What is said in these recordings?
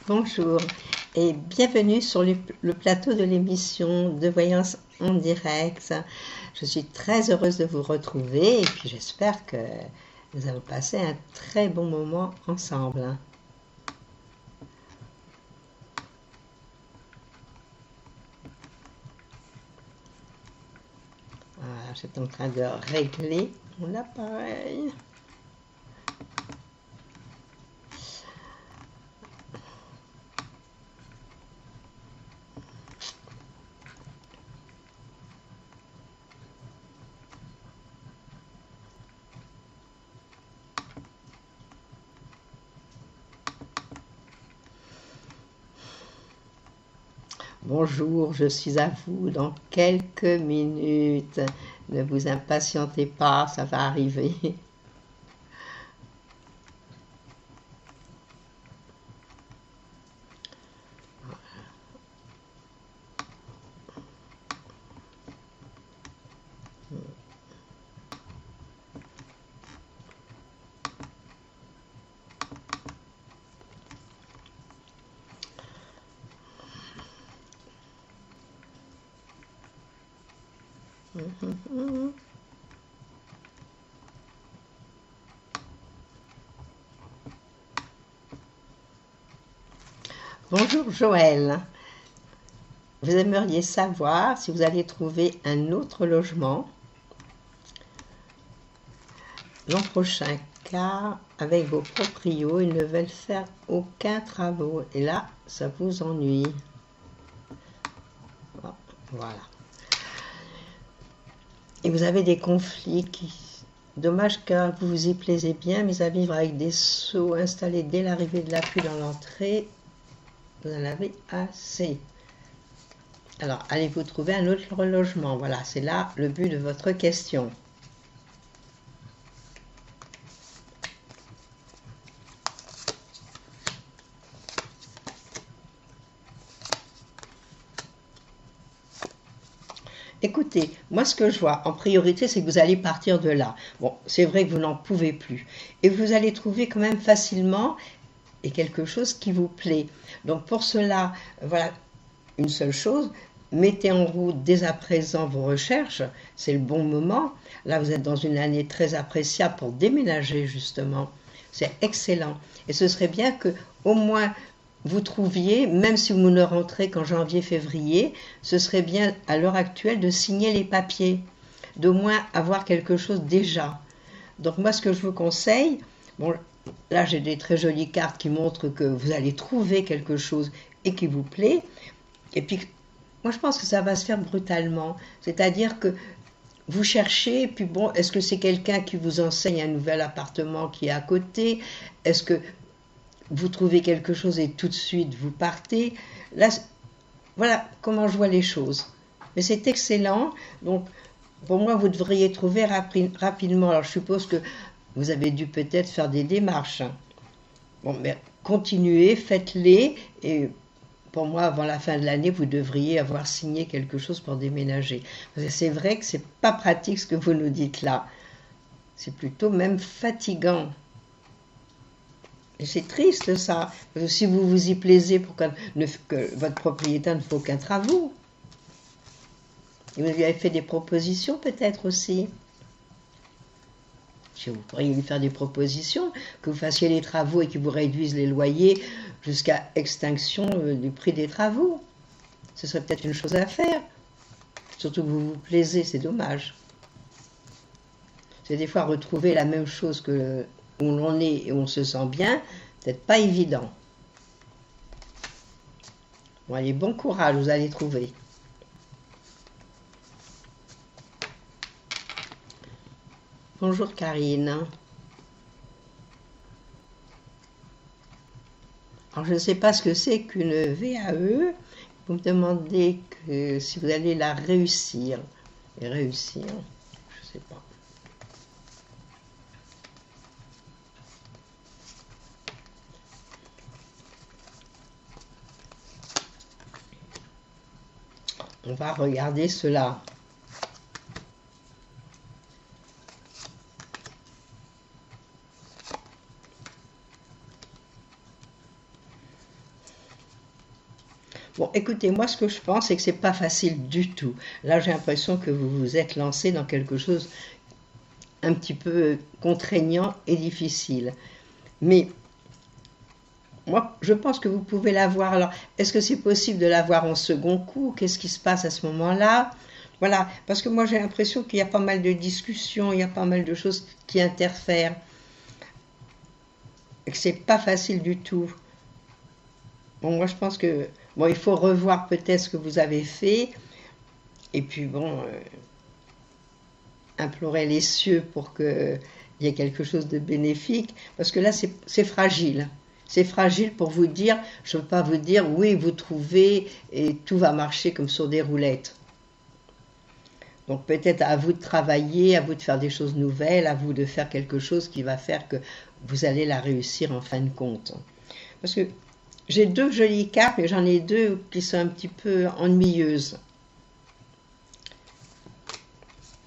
Bonjour et bienvenue sur le plateau de l'émission de voyance en direct. Je suis très heureuse de vous retrouver et puis j'espère que nous allons passer un très bon moment ensemble. Voilà, j'étais en train de régler mon appareil. Bonjour, je suis à vous dans quelques minutes. Ne vous impatientez pas, ça va arriver. Bonjour Joël. Vous aimeriez savoir si vous allez trouver un autre logement l'an prochain, car avec vos proprios, ils ne veulent faire aucun travaux. Et là, ça vous ennuie. Voilà. Et vous avez des conflits qui... Dommage car vous vous y plaisez bien, mais à vivre avec des seaux installés dès l'arrivée de la pluie dans l'entrée, vous en avez assez. Alors, allez-vous trouver un autre logement? Voilà, c'est là le but de votre question. Écoutez, moi ce que je vois en priorité, c'est que vous allez partir de là. Bon, c'est vrai que vous n'en pouvez plus. Et vous allez trouver quand même facilement et quelque chose qui vous plaît. Donc pour cela, voilà une seule chose, mettez en route dès à présent vos recherches, c'est le bon moment. Là, vous êtes dans une année très appréciable pour déménager justement. C'est excellent. Et ce serait bien que au moins vous trouviez, même si vous ne rentrez qu'en janvier-février, ce serait bien à l'heure actuelle de signer les papiers, d'au moins avoir quelque chose déjà. Donc moi, ce que je vous conseille, bon, là j'ai des très jolies cartes qui montrent que vous allez trouver quelque chose et qui vous plaît. Et puis, moi je pense que ça va se faire brutalement. C'est-à-dire que vous cherchez, et puis bon, est-ce que c'est quelqu'un qui vous enseigne un nouvel appartement qui est à côté? Est-ce que vous trouvez quelque chose et tout de suite vous partez? Là, voilà comment je vois les choses. Mais c'est excellent. Donc, pour moi, vous devriez trouver rapidement. Alors, je suppose que vous avez dû peut-être faire des démarches. Bon, mais continuez, faites-les. Et pour moi, avant la fin de l'année, vous devriez avoir signé quelque chose pour déménager. C'est vrai que c'est pas pratique ce que vous nous dites là. C'est plutôt même fatigant. Et c'est triste ça. Parce que si vous vous y plaisez pour que votre propriétaire ne fait aucun travaux. Et vous lui avez fait des propositions peut-être aussi. Si vous pourriez lui faire des propositions, que vous fassiez les travaux et qu'il vous réduise les loyers jusqu'à extinction du prix des travaux. Ce serait peut-être une chose à faire. Surtout que vous vous plaisez, c'est dommage. C'est des fois retrouver la même chose que où l'on est et où on se sent bien, peut-être pas évident. Bon, allez, bon courage, vous allez trouver. Bonjour Karine. Alors je ne sais pas ce que c'est qu'une VAE. Vous me demandez que si vous allez la réussir. Et réussir, je ne sais pas. On va regarder cela. Bon, écoutez, moi, ce que je pense, c'est que c'est pas facile du tout. Là, j'ai l'impression que vous vous êtes lancé dans quelque chose un petit peu contraignant et difficile. Mais moi, je pense que vous pouvez l'avoir. Alors, est-ce que c'est possible de l'avoir en second coup? Qu'est-ce qui se passe à ce moment-là? Voilà, parce que moi, j'ai l'impression qu'il y a pas mal de discussions, il y a pas mal de choses qui interfèrent, et que c'est pas facile du tout. Bon, moi, je pense que bon, il faut revoir peut-être ce que vous avez fait, et puis bon, implorer les cieux pour qu'il y ait quelque chose de bénéfique, parce que là, c'est fragile. C'est fragile pour vous dire, je ne veux pas vous dire, oui, vous trouvez et tout va marcher comme sur des roulettes. Donc peut-être à vous de travailler, à vous de faire des choses nouvelles, à vous de faire quelque chose qui va faire que vous allez la réussir en fin de compte. Parce que j'ai deux jolies cartes, mais j'en ai deux qui sont un petit peu ennuyeuses.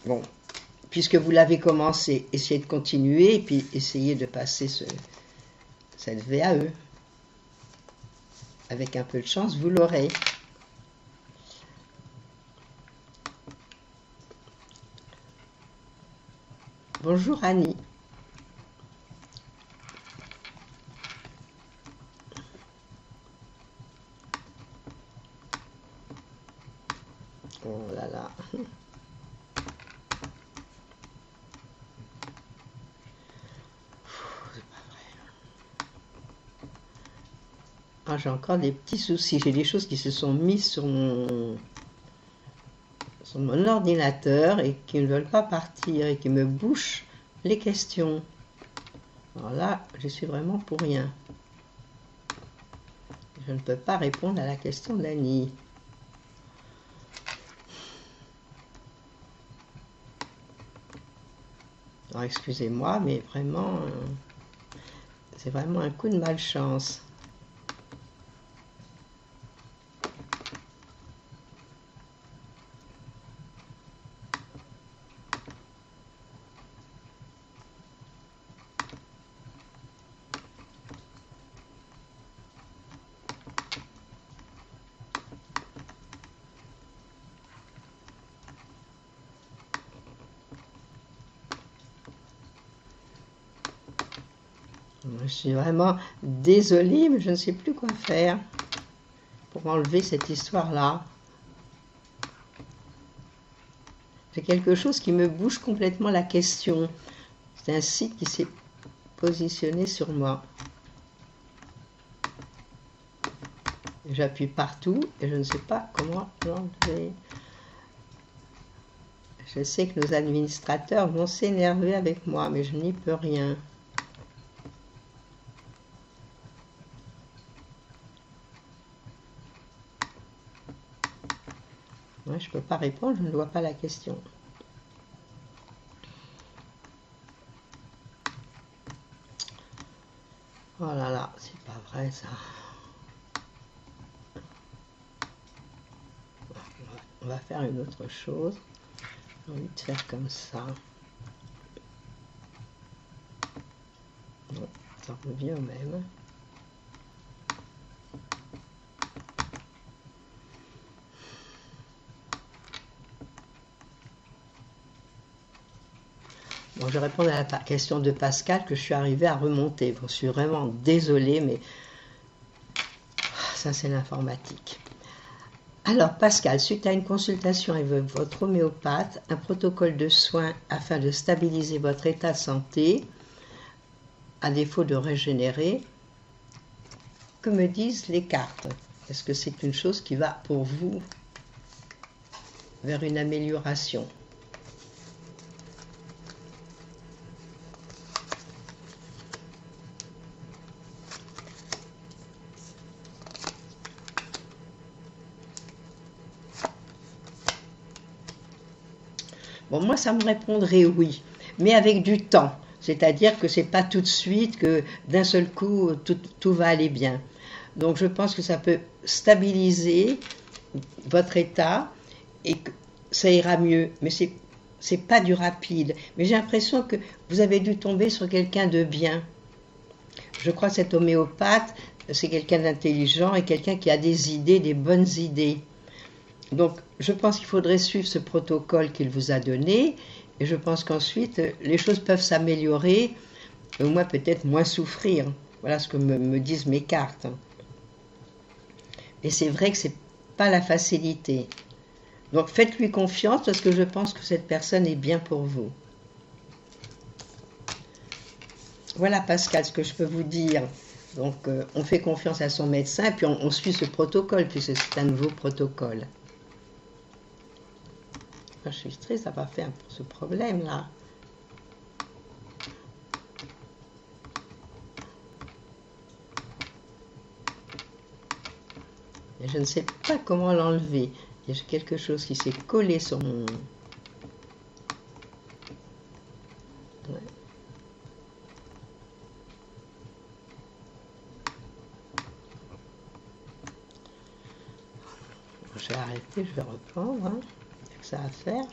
Bon, puisque vous l'avez commencé, essayez de continuer et puis essayez de passer cette VAE. Avec un peu de chance, vous l'aurez. Bonjour Annie. Oh là là. Ah, j'ai encore des petits soucis. J'ai des choses qui se sont mises sur mon ordinateur et qui ne veulent pas partir et qui me bouchent les questions. Alors là, je suis vraiment pour rien. Je ne peux pas répondre à la question d'Annie. Alors excusez-moi, mais vraiment, c'est vraiment un coup de malchance. Je suis vraiment désolée, mais je ne sais plus quoi faire pour enlever cette histoire-là. C'est quelque chose qui me bouge complètement la question. C'est un site qui s'est positionné sur moi. J'appuie partout et je ne sais pas comment l'enlever. Je sais que nos administrateurs vont s'énerver avec moi, mais je n'y peux rien. Ouais, je ne peux pas répondre, je ne vois pas la question. Oh là là, c'est pas vrai ça. On va faire une autre chose. J'ai envie de faire comme ça. Bon, ça revient au même. Bon, je réponds à la question de Pascal que je suis arrivée à remonter. Bon, je suis vraiment désolée, mais ça c'est l'informatique. Alors Pascal, suite à une consultation avec votre homéopathe, un protocole de soins afin de stabiliser votre état de santé, à défaut de régénérer, que me disent les cartes? Est-ce que c'est une chose qui va pour vous vers une amélioration? Bon, moi, ça me répondrait oui, mais avec du temps. C'est-à-dire que c'est pas tout de suite que d'un seul coup, tout va aller bien. Donc, je pense que ça peut stabiliser votre état et que ça ira mieux. Mais c'est pas du rapide. Mais j'ai l'impression que vous avez dû tomber sur quelqu'un de bien. Je crois que cet homéopathe, c'est quelqu'un d'intelligent et quelqu'un qui a des idées, des bonnes idées. Donc, je pense qu'il faudrait suivre ce protocole qu'il vous a donné, et je pense qu'ensuite, les choses peuvent s'améliorer, et au moins peut-être moins souffrir. Voilà ce que me disent mes cartes. Et c'est vrai que c'est pas la facilité. Donc, faites-lui confiance, parce que je pense que cette personne est bien pour vous. Voilà, Pascal, ce que je peux vous dire. Donc, on fait confiance à son médecin, et puis on suit ce protocole, puisque c'est un nouveau protocole. Je suis triste d'avoir fait ce problème-là. Et je ne sais pas comment l'enlever. Il y a quelque chose qui s'est collé sur mon... Ouais. Je vais arrêter, je vais reprendre. Hein. C'est que ça à faire.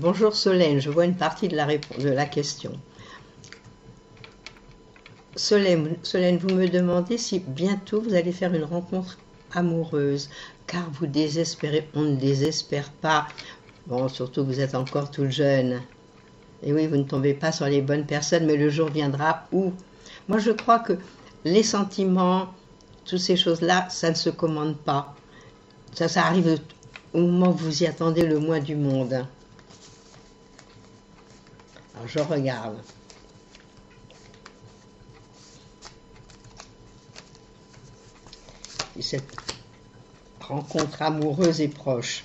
Bonjour Solène, je vois une partie de la question. Solène, vous me demandez si bientôt vous allez faire une rencontre amoureuse, car vous désespérez. On ne désespère pas. Bon, surtout vous êtes encore toute jeune. Et oui, vous ne tombez pas sur les bonnes personnes, mais le jour viendra où... Moi, je crois que les sentiments, toutes ces choses-là, ça ne se commande pas. Ça arrive au moment où vous y attendez le moins du monde. Alors, je regarde. Et cette rencontre amoureuse et proche.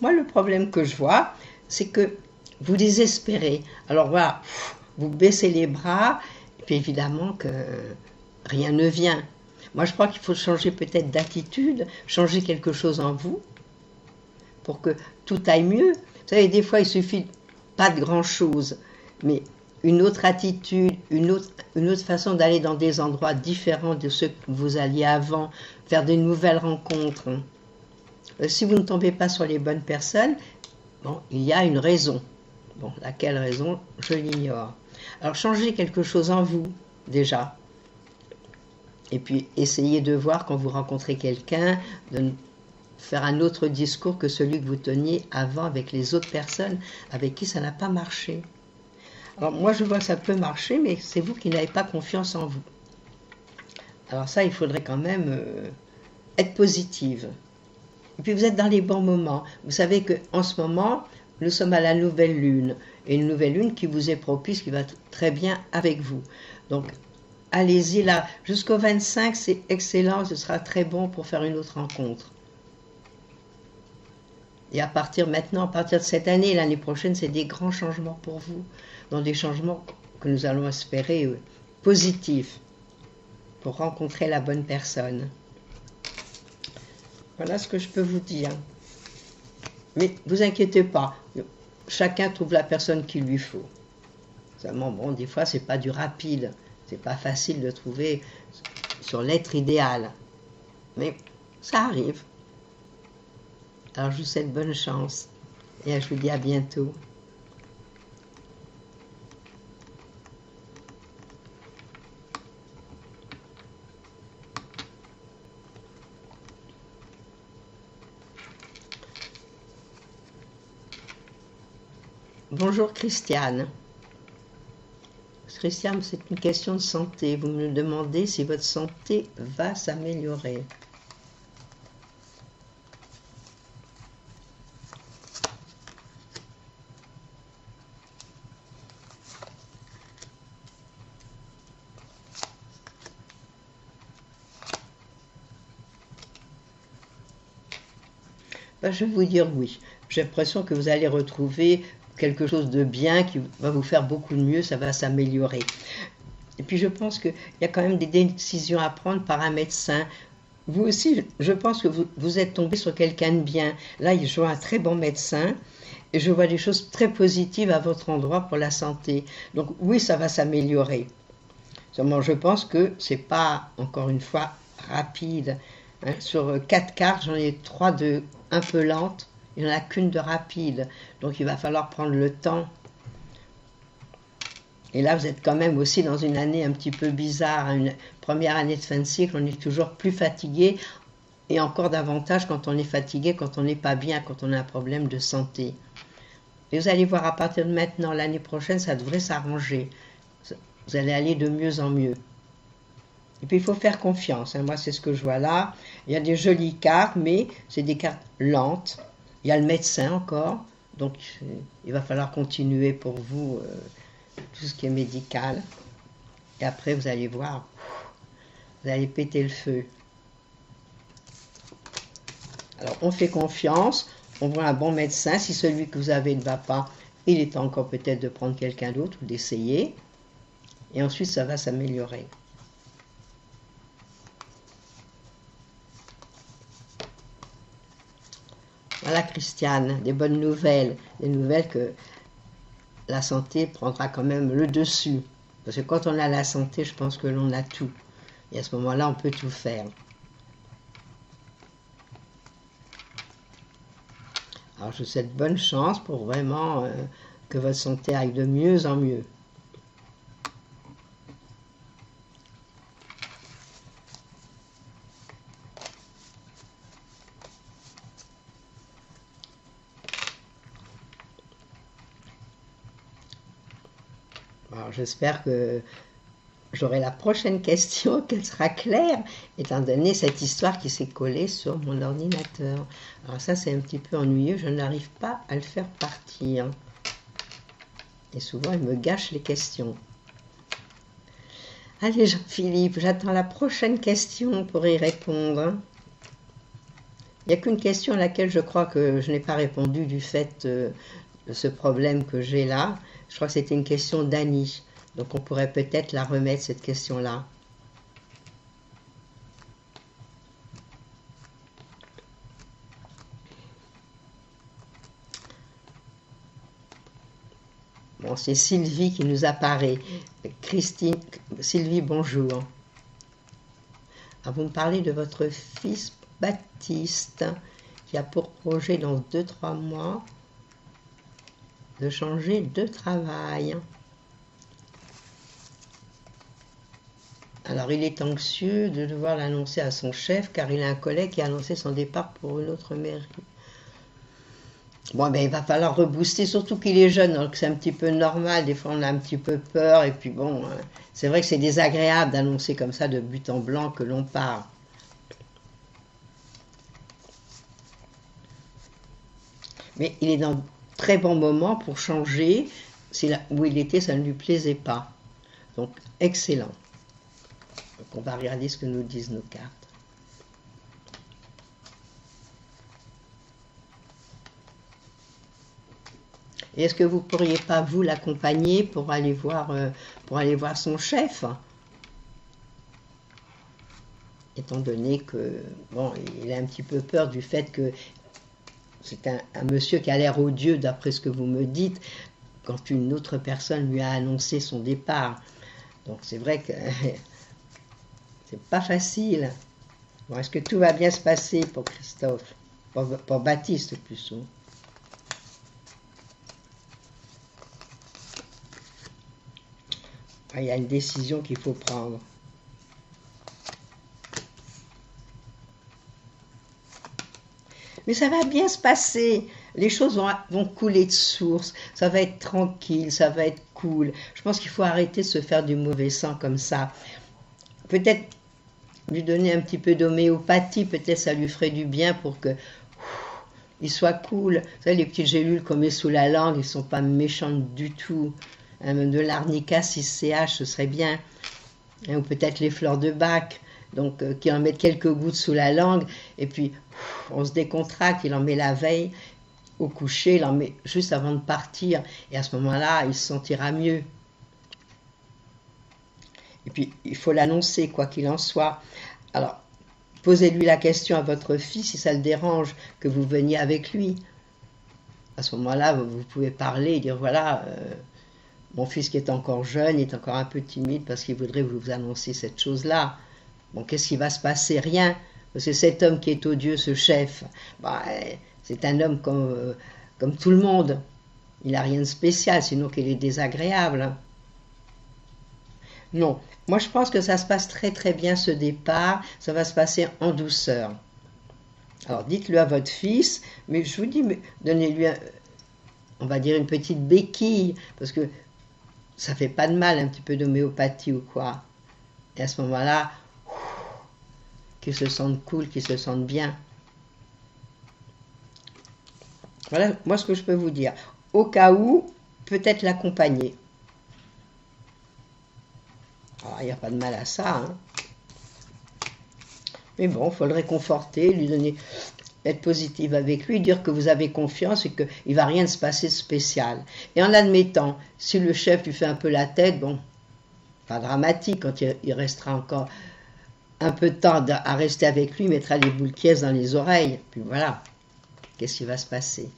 Moi, le problème que je vois, c'est que vous désespérez. Alors voilà, vous baissez les bras, et puis évidemment que rien ne vient. Moi, je crois qu'il faut changer peut-être d'attitude, changer quelque chose en vous, pour que tout aille mieux. Vous savez, des fois, il suffit pas de grand-chose, mais une autre attitude, une autre façon d'aller dans des endroits différents de ceux que vous alliez avant, faire de nouvelles rencontres. Si vous ne tombez pas sur les bonnes personnes, bon, il y a une raison. Bon, laquelle raison, je l'ignore. Alors, changez quelque chose en vous, déjà. Et puis, essayez de voir, quand vous rencontrez quelqu'un, de faire un autre discours que celui que vous teniez avant avec les autres personnes avec qui ça n'a pas marché. Alors, moi, je vois que ça peut marcher, mais c'est vous qui n'avez pas confiance en vous. Alors ça, il faudrait quand même être positive. Et puis, vous êtes dans les bons moments. Vous savez qu'en ce moment, nous sommes à la nouvelle lune. Et une nouvelle lune qui vous est propice, qui va très bien avec vous. Donc, allez-y là. Jusqu'au 25, c'est excellent. Ce sera très bon pour faire une autre rencontre. Et à partir maintenant, à partir de cette année, l'année prochaine, c'est des grands changements pour vous. Dans des changements que nous allons espérer positifs. Pour rencontrer la bonne personne. Voilà ce que je peux vous dire. Mais vous inquiétez pas, chacun trouve la personne qu'il lui faut. Seulement, bon, des fois, c'est pas du rapide. C'est pas facile de trouver sur l'être idéal. Mais ça arrive. Alors, je vous souhaite bonne chance. Et je vous dis à bientôt. Bonjour Christiane. Christiane, c'est une question de santé. Vous me demandez si votre santé va s'améliorer. Ben, je vais vous dire oui. J'ai l'impression que vous allez retrouver quelque chose de bien qui va vous faire beaucoup de mieux, ça va s'améliorer. Et puis je pense qu'il y a quand même des décisions à prendre par un médecin. Vous aussi, je pense que vous êtes tombé sur quelqu'un de bien. Là, je vois un très bon médecin Et je vois des choses très positives à votre endroit pour la santé. Donc oui, ça va s'améliorer. Seulement, je pense que c'est pas, encore une fois, rapide. Hein. Sur 4 cartes, j'en ai 3 de un peu lentes. Il n'y en a qu'une de rapide. Donc il va falloir prendre le temps. Et là, vous êtes quand même aussi dans une année un petit peu bizarre. Une première année de fin de cycle, on est toujours plus fatigué. Et encore davantage quand on est fatigué, quand on n'est pas bien, quand on a un problème de santé. Et vous allez voir, à partir de maintenant, l'année prochaine, ça devrait s'arranger. Vous allez aller de mieux en mieux. Et puis, il faut faire confiance. Hein. Moi, c'est ce que je vois là. Il y a des jolies cartes, mais c'est des cartes lentes. Il y a le médecin encore. Donc, il va falloir continuer pour vous tout ce qui est médical. Et après, vous allez voir, vous allez péter le feu. Alors, on fait confiance. On voit un bon médecin. Si celui que vous avez ne va pas, il est encore peut-être de prendre quelqu'un d'autre ou d'essayer. Et ensuite, ça va s'améliorer. Voilà, Christiane, des bonnes nouvelles. Des nouvelles que la santé prendra quand même le dessus. Parce que quand on a la santé, je pense que l'on a tout. Et à ce moment-là, on peut tout faire. Alors, je vous souhaite bonne chance pour vraiment que votre santé aille de mieux en mieux. Alors, j'espère que j'aurai la prochaine question, qu'elle sera claire, étant donné cette histoire qui s'est collée sur mon ordinateur. Alors ça, c'est un petit peu ennuyeux, je n'arrive pas à le faire partir. Et souvent, il me gâche les questions. Allez, Jean-Philippe, j'attends la prochaine question pour y répondre. Il n'y a qu'une question à laquelle je crois que je n'ai pas répondu du fait de ce problème que j'ai là. Je crois que c'était une question d'Annie. Donc on pourrait peut-être la remettre, cette question-là. Bon, c'est Sylvie qui nous apparaît. Christine, Sylvie, bonjour. Ah, vous me parlez de votre fils Baptiste, qui a pour projet dans 2-3 mois de changer de travail. Alors, il est anxieux de devoir l'annoncer à son chef, car il a un collègue qui a annoncé son départ pour une autre mairie. Bon, ben, il va falloir rebooster, surtout qu'il est jeune, donc c'est un petit peu normal. Des fois, on a un petit peu peur, et puis bon, c'est vrai que c'est désagréable d'annoncer comme ça de but en blanc que l'on part. Mais il est dans de très bons moments pour changer. Là où il était, ça ne lui plaisait pas. Donc, excellent. Donc, on va regarder ce que nous disent nos cartes. Et est-ce que vous ne pourriez pas, vous, l'accompagner pour aller voir son chef? Étant donné que, bon, il a un petit peu peur du fait que c'est un monsieur qui a l'air odieux, d'après ce que vous me dites, quand une autre personne lui a annoncé son départ. Donc c'est vrai que c'est pas facile. Bon, est-ce que tout va bien se passer pour Christophe, pour Baptiste plutôt? Il y a une décision qu'il faut prendre. Mais ça va bien se passer. Les choses vont couler de source. Ça va être tranquille, ça va être cool. Je pense qu'il faut arrêter de se faire du mauvais sang comme ça. Peut-être lui donner un petit peu d'homéopathie, peut-être ça lui ferait du bien pour que il soit cool. Vous savez, les petites gélules qu'on met sous la langue, ils ne sont pas méchantes du tout. De l'arnica 6CH, ce serait bien. Ou peut-être les fleurs de Bach. Donc, qu'il en mette quelques gouttes sous la langue, et puis on se décontracte, il en met la veille, au coucher, il en met juste avant de partir, et à ce moment-là, il se sentira mieux. Et puis, il faut l'annoncer, quoi qu'il en soit. Alors, posez-lui la question à votre fils, si ça le dérange, que vous veniez avec lui. À ce moment-là, vous pouvez parler et dire, voilà, mon fils qui est encore jeune, est encore un peu timide parce qu'il voudrait vous annoncer cette chose-là. Bon, qu'est-ce qui va se passer? Rien. Parce que cet homme qui est odieux, ce chef, bah, c'est un homme comme tout le monde. Il n'a rien de spécial, sinon qu'il est désagréable. Non, moi je pense que ça se passe très très bien ce départ, ça va se passer en douceur. Alors dites-le à votre fils, mais je vous dis, donnez-lui, on va dire, une petite béquille, parce que ça fait pas de mal un petit peu d'homéopathie ou quoi. Et à ce moment-là, qu'ils se sentent cool, qu'ils se sentent bien. Voilà, moi ce que je peux vous dire. Au cas où, peut-être l'accompagner. Alors, il n'y a pas de mal à ça, hein. Mais bon, il faut le réconforter, lui donner, être positive avec lui, dire que vous avez confiance et qu'il ne va rien se passer de spécial. Et en admettant, si le chef lui fait un peu la tête, bon, pas dramatique, quand il restera encore un peu de temps à rester avec lui, il mettra les boules quièces dans les oreilles, puis voilà, qu'est-ce qui va se passer?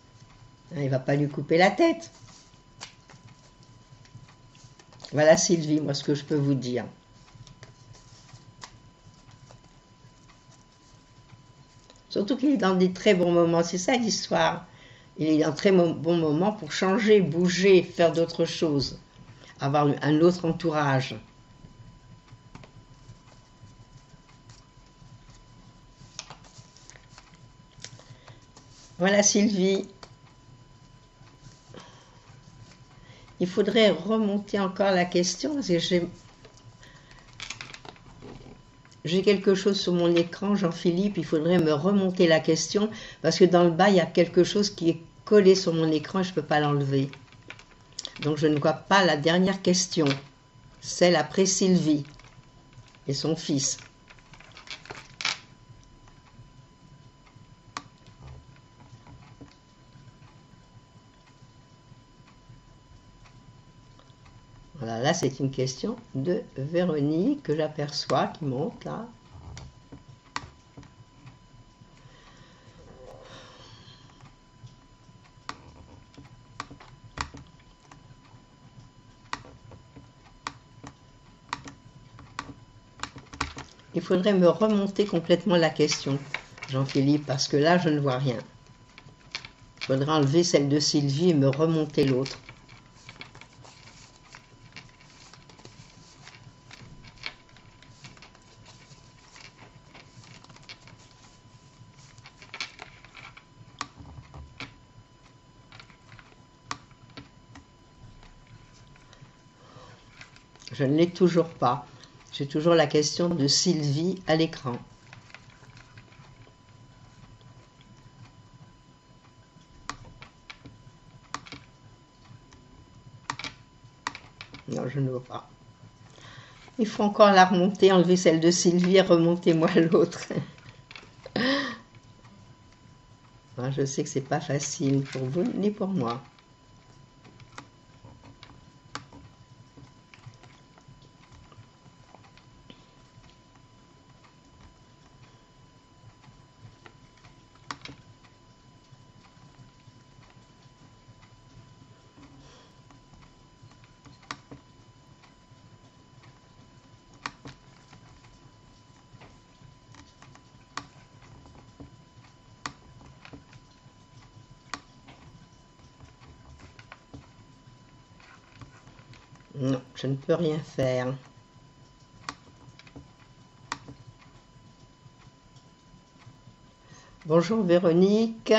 Hein, il ne va pas lui couper la tête. Voilà Sylvie, moi ce que je peux vous dire. Surtout qu'il est dans des très bons moments, c'est ça l'histoire. Il est dans un très bon moment pour changer, bouger, faire d'autres choses, avoir un autre entourage. Voilà Sylvie. Il faudrait remonter encore la question, parce que j'ai quelque chose sur mon écran, Jean-Philippe, il faudrait me remonter la question, parce que dans le bas, il y a quelque chose qui est collé sur mon écran et je ne peux pas l'enlever. Donc je ne vois pas la dernière question, celle après Sylvie et son fils. Voilà, là c'est une question de Véronique que j'aperçois qui monte là. Il faudrait me remonter complètement la question, Jean-Philippe, parce que là je ne vois rien. Il faudrait enlever celle de Sylvie et me remonter l'autre. Je ne l'ai toujours pas. J'ai toujours la question de Sylvie à l'écran. Non, je ne vois pas. Il faut encore la remonter, enlever celle de Sylvie et remonter-moi l'autre. Je sais que c'est pas facile pour vous ni pour moi. Non, je ne peux rien faire. Bonjour Véronique.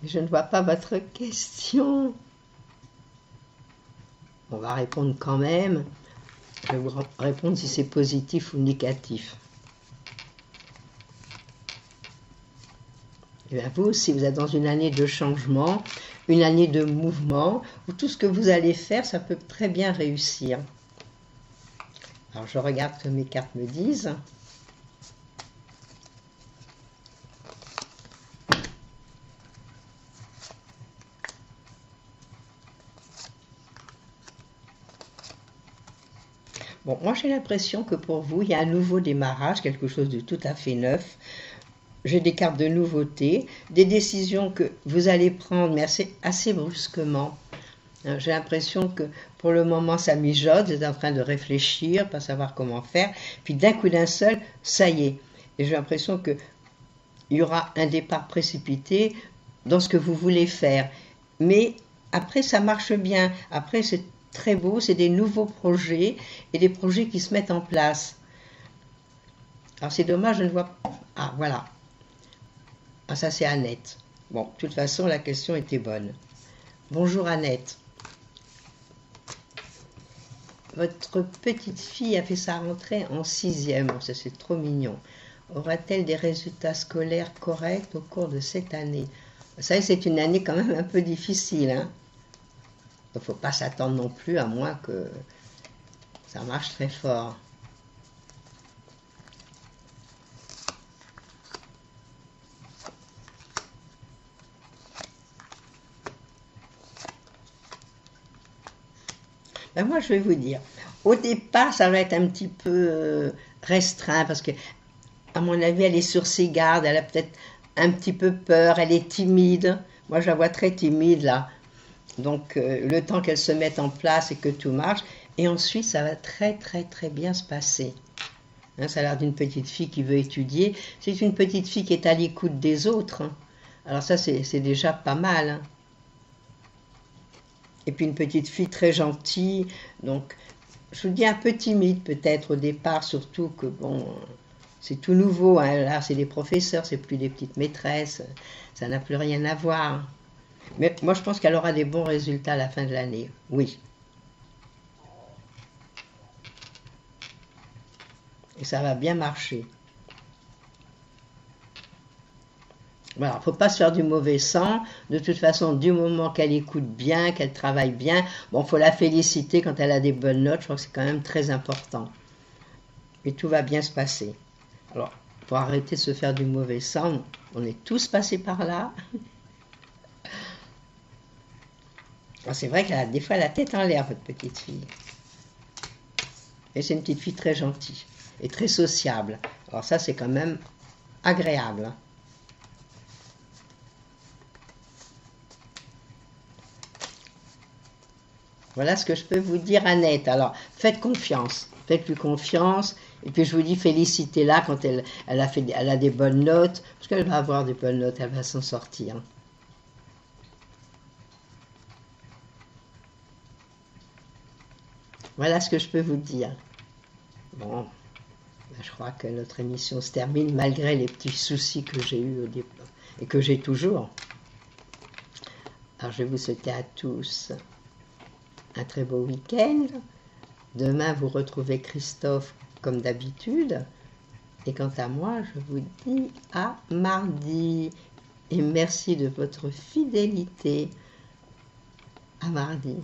Je ne vois pas votre question. On va répondre quand même. Je vais vous répondre si c'est positif ou négatif. Et bien vous aussi, vous êtes dans une année de changement, une année de mouvement, où tout ce que vous allez faire, ça peut très bien réussir. Alors je regarde ce que mes cartes me disent. Bon, moi j'ai l'impression que pour vous, il y a un nouveau démarrage, quelque chose de tout à fait neuf. j'ai des cartes de nouveautés, des décisions que vous allez prendre, mais assez brusquement. J'ai l'impression que pour le moment ça mijote, vous êtes en train de réfléchir, pas savoir comment faire, puis d'un coup d'un seul, ça y est. Et j'ai l'impression qu'il y aura un départ précipité dans ce que vous voulez faire. Mais après ça marche bien, après c'est très beau, c'est des nouveaux projets et des projets qui se mettent en place. Alors c'est dommage, je ne vois pas. Ah voilà, ah ça c'est Annette. Bon, de toute façon la question était bonne. Bonjour Annette. Votre petite fille a fait sa rentrée en 6e, ça c'est trop mignon. Aura-t-elle des résultats scolaires corrects au cours de cette année? Ça, c'est une année quand même un peu difficile. Hein. Il ne faut pas s'attendre non plus, à moins que ça marche très fort. Ben moi, je vais vous dire, au départ, ça va être un petit peu restreint, parce que, à mon avis, elle est sur ses gardes, elle a peut-être un petit peu peur, elle est timide. Moi, je la vois très timide, là. Donc, le temps qu'elle se mette en place et que tout marche, et ensuite, ça va très, très, très bien se passer. Hein, ça a l'air d'une petite fille qui veut étudier. C'est une petite fille qui est à l'écoute des autres. Hein. Alors ça, c'est déjà pas mal. Hein. Et puis une petite fille très gentille. Donc, je vous dis un peu timide peut-être au départ, surtout que bon, c'est tout nouveau. Hein. Là, c'est des professeurs, c'est plus des petites maîtresses. Ça n'a plus rien à voir. Mais moi, je pense qu'elle aura des bons résultats à la fin de l'année. Oui. Et ça va bien marcher. Voilà, il ne faut pas se faire du mauvais sang. De toute façon, du moment qu'elle écoute bien, qu'elle travaille bien, bon, il faut la féliciter quand elle a des bonnes notes. Je crois que c'est quand même très important. Et tout va bien se passer. Alors, pour arrêter de se faire du mauvais sang, on est tous passés par là. C'est vrai qu'elle a des fois la tête en l'air, votre petite fille. Et c'est une petite fille très gentille et très sociable. Alors ça, c'est quand même agréable. Voilà ce que je peux vous dire, Annette. Alors, faites confiance. Faites-lui confiance. Et puis, je vous dis, félicitez-la quand elle a des bonnes notes. Parce qu'elle va avoir des bonnes notes, elle va s'en sortir. Voilà ce que je peux vous dire. Bon, je crois que notre émission se termine malgré les petits soucis que j'ai eus au départ. Et que j'ai toujours. Alors, je vais vous souhaiter à tous un très beau week-end. Demain, vous retrouvez Christophe comme d'habitude. Et quant à moi, je vous dis à mardi. Et merci de votre fidélité. À mardi.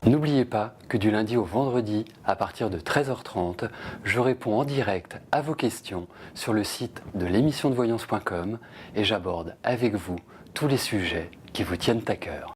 N'oubliez pas que du lundi au vendredi, à partir de 13h30, je réponds en direct à vos questions sur le site de l'émissiondevoyance.com et j'aborde avec vous tous les sujets qui vous tiennent à cœur.